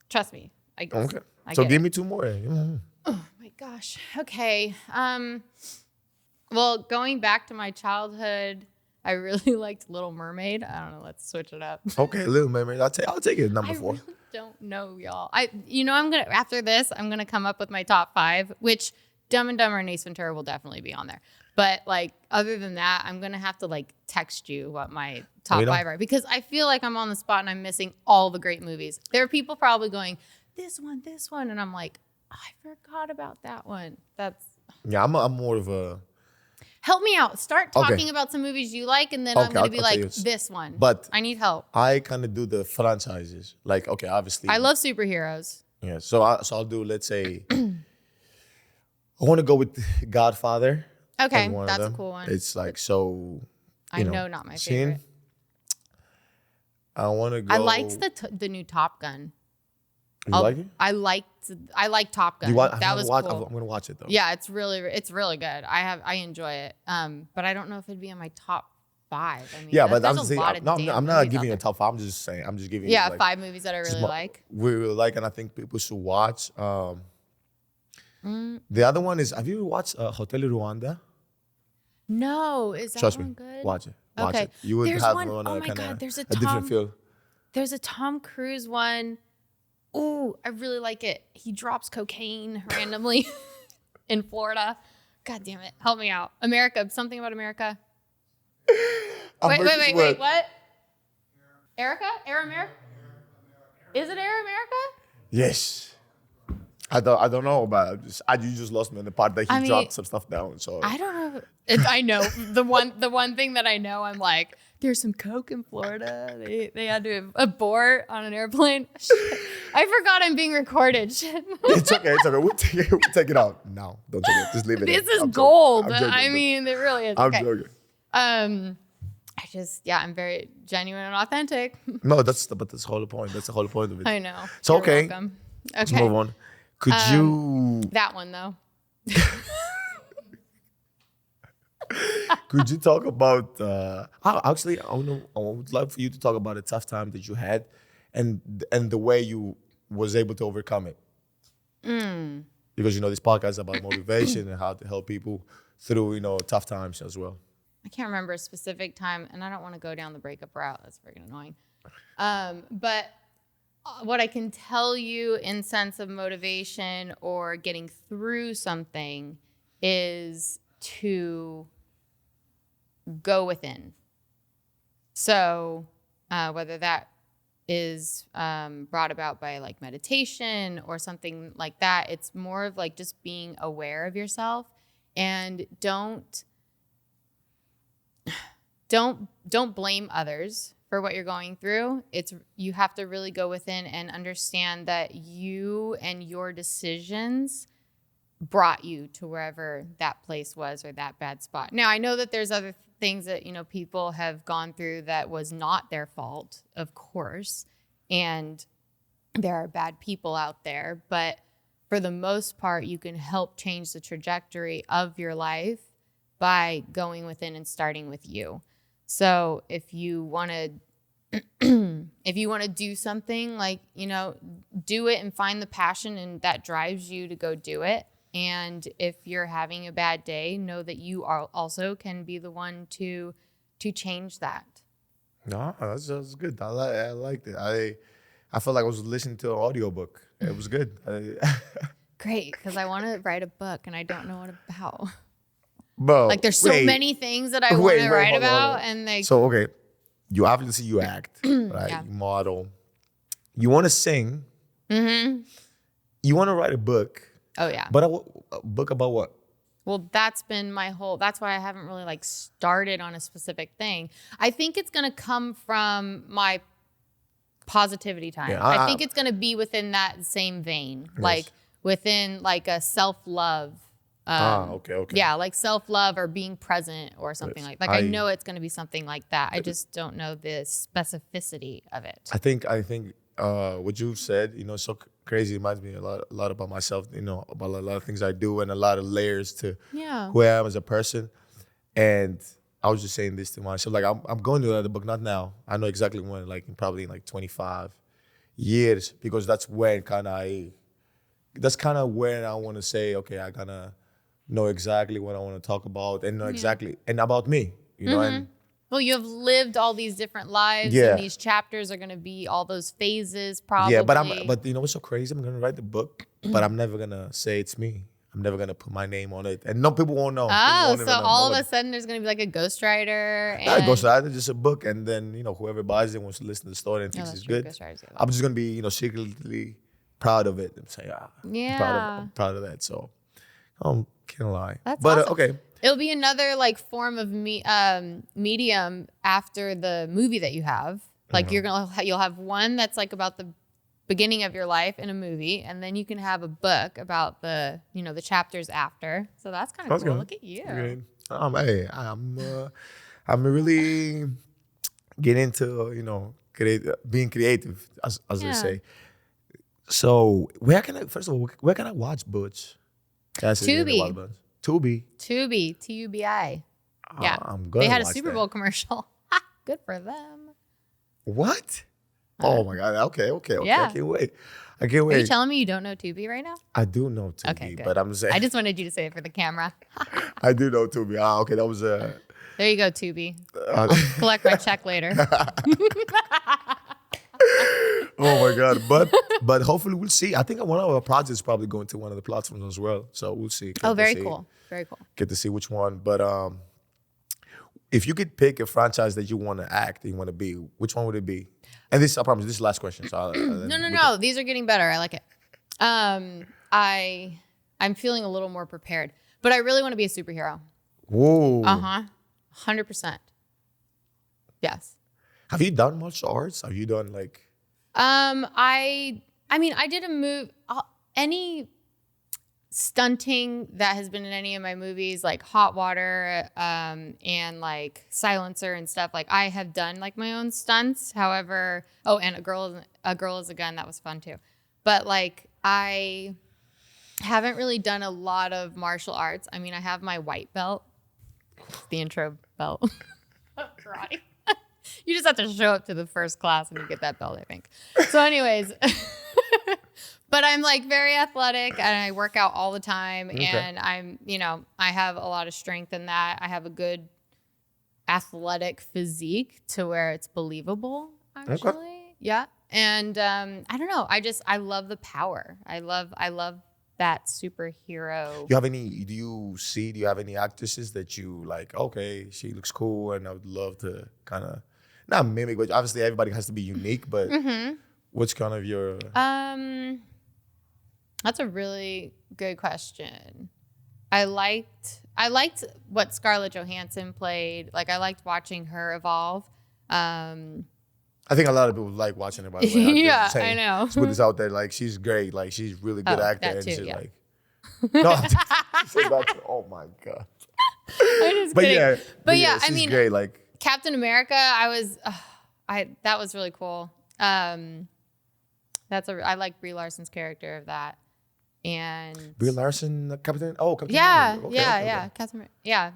trust me. Okay. I So get give it. me 2 more. Oh my gosh. Okay. Well, going back to my childhood, I really liked Little Mermaid. I don't know. Let's switch it up. Okay, Little Mermaid. I'll take it. Number 4. I really don't know, y'all. After this, I'm gonna come up with my top 5, which Dumb and Dumber and Ace Ventura will definitely be on there. But like, other than that, I'm gonna have to like text you what my top 5 are, because I feel like I'm on the spot and I'm missing all the great movies. There are people probably going, this one, and I'm like, I forgot about that one. Yeah, I'm more of a. Help me out. Start talking about some movies you like, and then I'm going to be I'll like, tell you. this one. But I need help. I kind of do the franchises. Like, okay, obviously. I love superheroes. Yeah, so I'll do. Let's say, I want to go with Godfather. Okay, as one of that's a them. cool one. It's like so. I know, not my scene. favorite. I want to go. I liked the new Top Gun. You like it? I like Top Gun. That was cool. I'm gonna watch it though. Yeah, it's really good. I enjoy it. But I don't know if it'd be in my top 5. I mean, Yeah, but there's I'm a saying, lot of no, damn I'm not movies giving you out a top 5. I'm just saying. I'm just giving there. you Yeah, like, 5 movies that I really like. we really like, and I think people should watch. The other one is, have you watched Hotel Rwanda? No, is that Trust one me, good? watch it. Watch Okay. it. You would There's have one- on oh a my kind God, of there's a different Tom- feel. There's a Tom Cruise one. Ooh, I really like it. He drops cocaine randomly in Florida. God damn it. Help me out. America. Something about America. Wait. What? Erica? Air America? Is it Air America? Yes. I don't know, but you just lost me on the part that he dropped some stuff down. So I don't know. I know the one thing that I know. I'm like, there's some coke in Florida. They had to abort on an airplane. Shit. I forgot I'm being recorded. Shit. It's okay. We'll take it out. No, don't take it. Just leave it. This in. is I'm gold. joking. I mean, it really is. I'm Okay. joking. I'm very genuine and authentic. No, that's the whole point. That's the whole point of it. I know. So You're okay. welcome. Let's Okay. move on. Could you? That one though. Could you talk about? Actually, I would love for you to talk about a tough time that you had, and the way you was able to overcome it. Because this podcast is about motivation and how to help people through tough times as well. I can't remember a specific time, and I don't want to go down the breakup route. That's freaking annoying. But what I can tell you in sense of motivation or getting through something is to go within. So whether that is brought about by like meditation or something like that, it's more of like just being aware of yourself, and don't blame others for what you're going through. You have to really go within and understand that you and your decisions brought you to wherever that place was or that bad spot. Now, I know that there's other things that, people have gone through that was not their fault, of course. And there are bad people out there, but for the most part, you can help change the trajectory of your life by going within and starting with you. So if you want to do something, like, do it and find the passion and that drives you to go do it. And if you're having a bad day, know that you also can be the one to change that. No, that's good. I liked it. I felt like I was listening to an audiobook. It was good. Great, because I want to write a book and I don't know what about. Bro, like there's so many things that I want to write about, and like. So okay, you obviously you act, right? Yeah. You model. You want to sing. Mm-hmm. You want to write a book. Oh yeah. But a book about what? Well, that's been that's why I haven't really like started on a specific thing. I think it's going to come from my positivity time. Yeah, I think it's going to be within that same vein, yes. Like within like a self-love. Okay. Yeah, like self-love or being present or something like I know it's going to be something like that. I just don't know the specificity of it. I think what you said, so crazy, reminds me a lot about myself, about a lot of things I do and a lot of layers to who I am as a person. And I was just saying this to myself, like I'm going to write the book, not now. I know exactly when, like probably in like 25 years, because that's when that's kind of when I want to say, okay, I gotta know exactly what I want to talk about and know exactly and about me, and well, you have lived all these different lives, and these chapters are going to be all those phases, probably. Yeah, but you know what's so crazy? I'm going to write the book, but I'm never going to say it's me. I'm never going to put my name on it, and no people won't know. Oh, so all of a sudden there's going to be like a ghostwriter. Not a ghostwriter, just a book, and then whoever buys it wants to listen to the story and thinks it's good. I'm just going to be secretly proud of it and say, I'm proud of that. So I can't lie. That's awesome. Okay. It'll be another like form of medium after the movie that you have. Like you'll have one that's like about the beginning of your life in a movie, and then you can have a book about the the chapters after. So that's kind of cool. Good. Look at you. Hey, I'm really getting into being creative, as they say. So where can I watch Butch Cassidy? Tubi. Tubi. Yeah. I'm good. They had a Super Bowl commercial. Good for them. What? Oh my God. Okay. Yeah. I can't wait. Are you telling me you don't know Tubi right now? I do know Tubi, okay, good. But I'm saying. I just wanted you to say it for the camera. I do know Tubi. Okay. That was There you go, Tubi. I'll collect my check later. Oh my God. But hopefully we'll see. I think one of our projects is probably going to one of the platforms as well. So we'll see. Very cool. Very cool. Get to see which one. But if you could pick a franchise that you want to act and you want to be, which one would it be? And this, I promise, this is the last question. So No. These are getting better. I like it. I'm feeling a little more prepared. But I really want to be a superhero. Whoa. 100%. Yes. Have you done martial arts? Have you done like? I did a move. Any stunting that has been in any of my movies, like Hot Water, and like Silencer and stuff. Like I have done like my own stunts. However, and a girl is a gun. That was fun too. But like I Haven't really done a lot of martial arts. I mean, I have my white belt, the intro belt. Karate. You just have to show up to the first class and you get that belt, I think. So anyways, but I'm like very athletic and I work out all the time. Okay. And I'm, I have a lot of strength in that. I have a good athletic physique to where it's believable, actually. Okay. Yeah. And I don't know. I love the power. I love that superhero. Do you have any actresses that you like, okay, she looks cool and I would love to kind of, not mimic, but obviously everybody has to be unique, but what's kind of your... That's a really good question. I liked what Scarlett Johansson played. Like, I liked watching her evolve. I think a lot of people like watching her, by the way. Yeah, I know. Let's put this out there. Like, she's great. Like, she's really good actor. That and too, she's yeah. like... No, oh my God. I'm just kidding. But yeah, she's I mean... great. Like... Captain America, that was really cool. I like Brie Larson's character of that, and Brie Larson, Captain. Oh, Captain. Yeah, America. Okay. Captain. Yeah,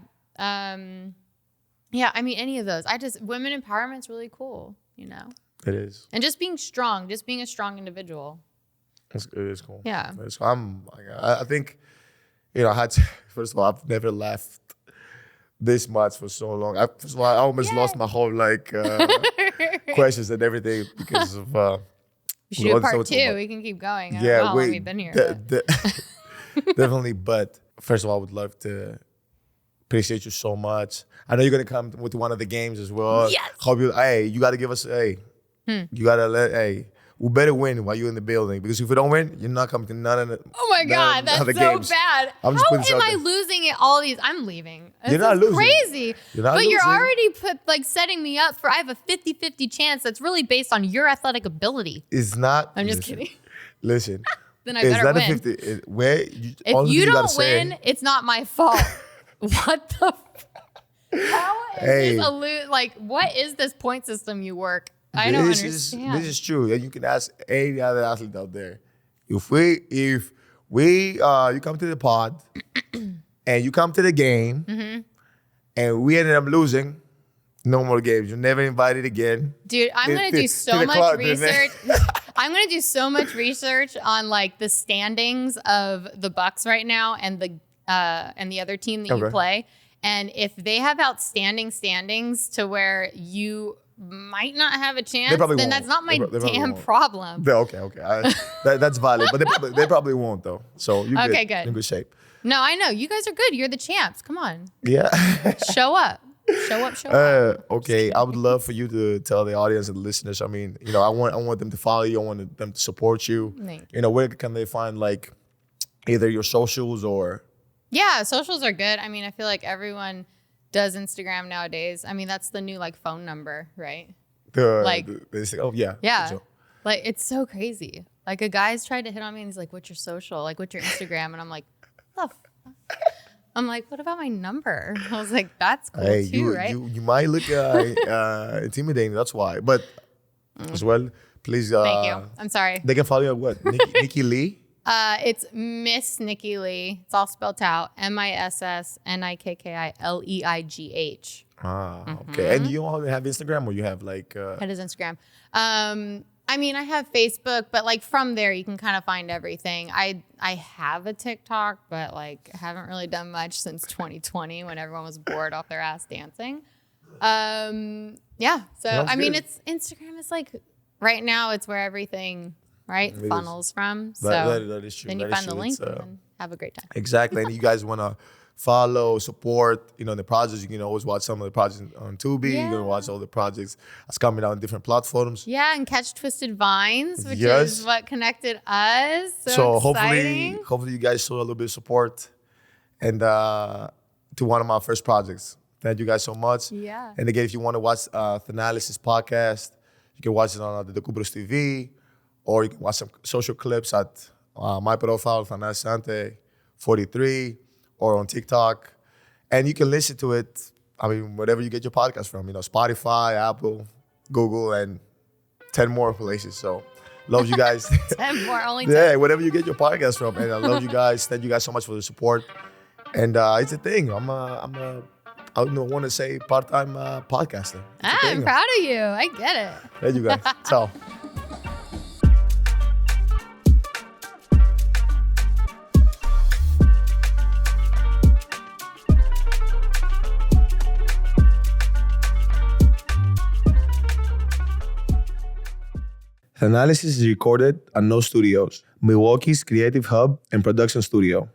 yeah. I mean, any of those. Women empowerment's really cool. It is, and just being strong, just being a strong individual. It is cool. Yeah. I think, first of all, I've never laughed this much for so long. First of all, I almost lost my whole questions and everything because of. We should do part 2. We can keep going. I don't know how long we've been here. Definitely, but first of all, I would love to appreciate you so much. I know you're gonna come with one of the games as well. Yes. Hope you gotta give us you gotta we better win while you're in the building, because if we don't win, you're not coming to none of the. Oh my God, that's so games. bad. How am I losing it? All these, I'm leaving. You're not losing. Crazy. You're already setting me up for. I have a 50-50 chance. That's really based on your athletic ability. It's not. I'm just kidding. Listen. Then I better win. If you don't win, it's not my fault. What the? How is this what is this point system you work? I don't understand. This is true, and you can ask any other athlete out there. If you come to the pod and you come to the game and we ended up losing, no more games. You're never invited again. Dude, I'm gonna do so much research. I'm gonna do so much research on the standings of the Bucks right now and the other team that you play, and if they have outstanding standings to where you might not have a chance, then that's not my damn problem. Okay. That's valid, but they probably won't though. So you're good. In good shape. No, I know. You guys are good. You're the champs. Come on. Yeah. Show up. Okay. I would love for you to tell the audience and the listeners. I mean, I want them to follow you. I want them to support you. Where can they find either your socials or? Yeah, socials are good. I mean, I feel like everyone does Instagram nowadays. I mean, that's the new phone number, right? Yeah. Sure. It's so crazy. A guy's tried to hit on me and he's like, "What's your social? What's your Instagram?" And I'm like, "Oh." I'm like, "What about my number?" I was like, "That's cool too, right?" You might look intimidating. That's why. But as well, please. Thank you. I'm sorry. They can follow you at what? Nikki Leigh. It's Miss Nikki Leigh. It's all spelled out. MissNikkileigh. Okay. And you only have Instagram, or you have That is Instagram. I mean, I have Facebook, but from there you can kind of find everything. I have a TikTok, but haven't really done much since 2020 when everyone was bored off their ass dancing. Yeah. So I mean, it's Instagram is right now it's where everything funnels from. So that is true. Then you find the link and have a great time. Exactly. And you guys want to follow, support, the projects. You can always watch some of the projects on Tubi. Yeah. You can watch all the projects that's coming out on different platforms. Yeah, and catch Twisted Vines, which is what connected us. So exciting. hopefully you guys show a little bit of support and to one of my first projects. Thank you guys so much. Yeah. And again, if you want to watch Thanalysis podcast, you can watch it on the Antetokounbros TV, or you can watch some social clips at my profile, Thanasis Antetokounmpo, or on TikTok. And you can listen to it, wherever you get your podcast from, Spotify, Apple, Google, and 10 more places. So Love you guys. 10 more, only 10. Yeah, whatever you get your podcast from. And I love you guys. Thank you guys so much for the support. And it's a thing. I don't want to say part-time podcaster. I'm proud of you. I get it. Thank you guys. Ciao. Thanalysis is recorded at No Studios, Milwaukee's creative hub and production studio.